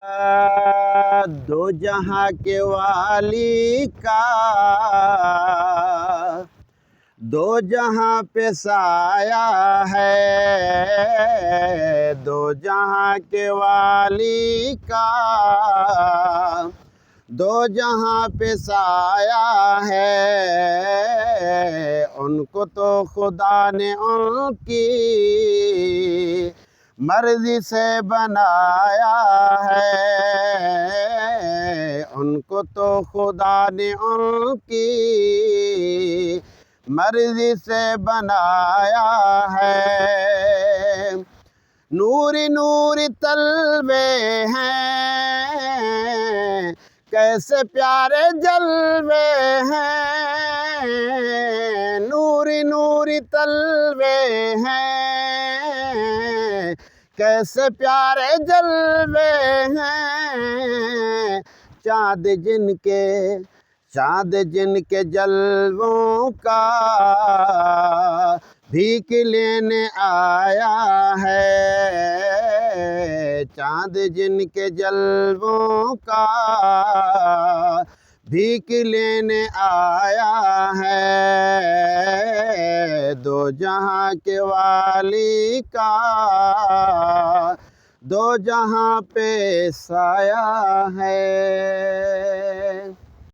दो जहां के वाली का दो जहां पे साया है। दो जहां के वाली का दो जहां पे साया है। उनको तो खुदा ने उनकी मर्जी से बनाया है। उनको तो खुदा ने उनकी मर्जी से बनाया है। नूरी नूरी तलवे हैं, कैसे प्यारे जलवे हैं। नूरी नूरी तलवे हैं, कैसे प्यारे जलवे हैं। चाँद जिनके जलवों का भीख लेने आया है। चाँद जिनके जलवों का भीख लेने आया है। दो जहां के वाली का दो जहां पे साया है।